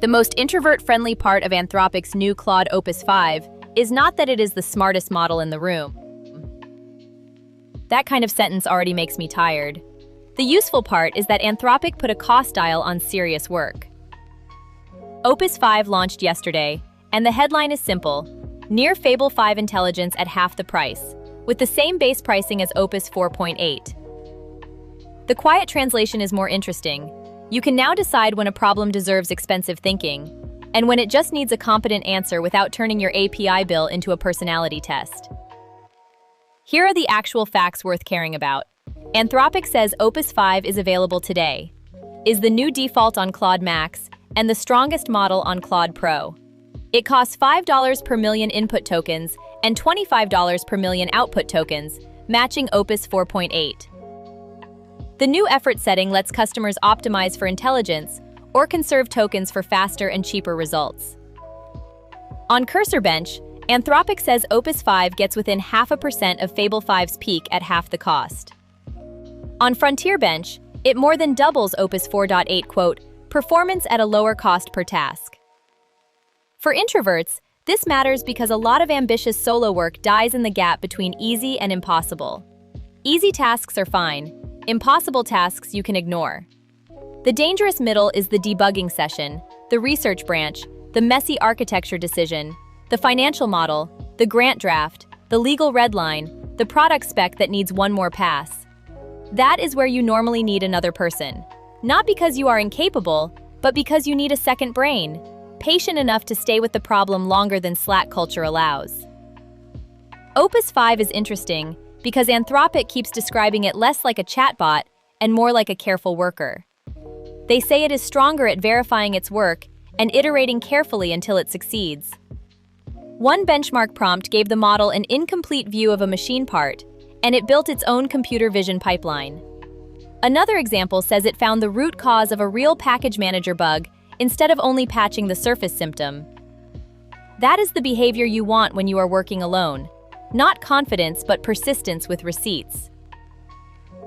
The most introvert-friendly part of Anthropic's new Claude Opus 5 is not that it is the smartest model in the room. That kind of sentence already makes me tired. The useful part is that Anthropic put a cost dial on serious work. Opus 5 launched yesterday, and the headline is simple: near Fable 5 intelligence at half the price, with the same base pricing as Opus 4.8. The quiet translation is more interesting. You can now decide when a problem deserves expensive thinking, and when it just needs a competent answer without turning your API bill into a personality test. Here are the actual facts worth caring about. Anthropic says Opus 5 is available today, is the new default on Claude Max, and the strongest model on Claude Pro. It costs $5 per million input tokens and $25 per million output tokens, matching Opus 4.8. The new effort setting lets customers optimize for intelligence or conserve tokens for faster and cheaper results. On Cursor Bench, Anthropic says Opus 5 gets within 0.5% of Fable 5's peak at half the cost. On Frontier Bench, it more than doubles Opus 4.8, quote, performance at a lower cost per task. For introverts, this matters because a lot of ambitious solo work dies in the gap between easy and impossible. Easy tasks are fine. Impossible tasks you can ignore. The dangerous middle is the debugging session, the research branch, the messy architecture decision, the financial model, the grant draft, the legal red line, the product spec that needs one more pass. That is where you normally need another person. Not because you are incapable, but because you need a second brain, patient enough to stay with the problem longer than Slack culture allows. Opus 5 is interesting because Anthropic keeps describing it less like a chatbot and more like a careful worker. They say it is stronger at verifying its work and iterating carefully until it succeeds. One benchmark prompt gave the model an incomplete view of a machine part, and it built its own computer vision pipeline. Another example says it found the root cause of a real package manager bug instead of only patching the surface symptom. That is the behavior you want when you are working alone. Not confidence, but persistence with receipts.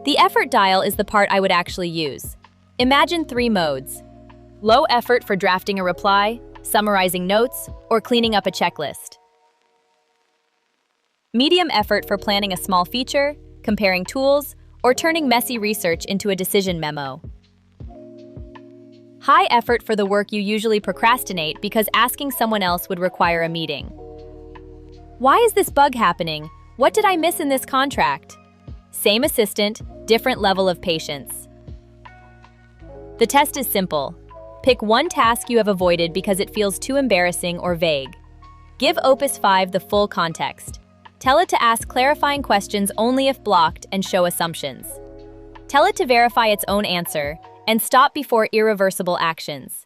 The effort dial is the part I would actually use. Imagine 3 modes. Low effort for drafting a reply, summarizing notes, or cleaning up a checklist. Medium effort for planning a small feature, comparing tools, or turning messy research into a decision memo. High effort for the work you usually procrastinate because asking someone else would require a meeting. Why is this bug happening? What did I miss in this contract? Same assistant, different level of patience. The test is simple. Pick one task you have avoided because it feels too embarrassing or vague. Give Opus 5 the full context. Tell it to ask clarifying questions only if blocked and show assumptions. Tell it to verify its own answer and stop before irreversible actions.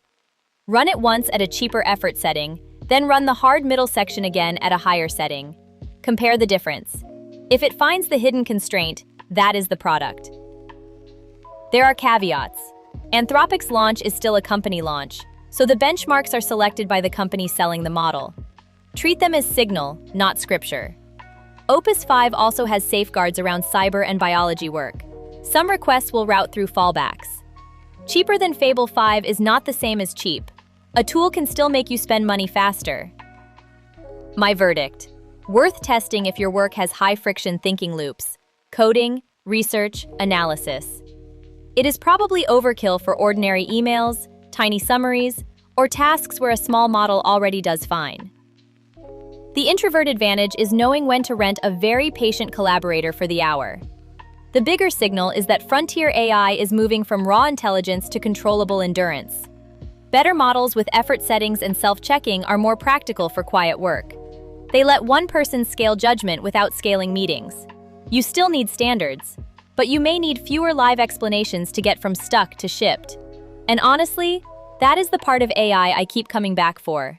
Run it once at a cheaper effort setting, then run the hard middle section again at a higher setting. Compare the difference. If it finds the hidden constraint, that is the product. There are caveats. Anthropic's launch is still a company launch, so the benchmarks are selected by the company selling the model. Treat them as signal, not scripture. Opus 5 also has safeguards around cyber and biology work. Some requests will route through fallbacks. Cheaper than Fable 5 is not the same as cheap. A tool can still make you spend money faster. My verdict: worth testing if your work has high-friction thinking loops, coding, research, analysis. It is probably overkill for ordinary emails, tiny summaries, or tasks where a small model already does fine. The introvert advantage is knowing when to rent a very patient collaborator for the hour. The bigger signal is that frontier AI is moving from raw intelligence to controllable endurance. Better models with effort settings and self-checking are more practical for quiet work. They let one person scale judgment without scaling meetings. You still need standards, but you may need fewer live explanations to get from stuck to shipped. And honestly, that is the part of AI I keep coming back for.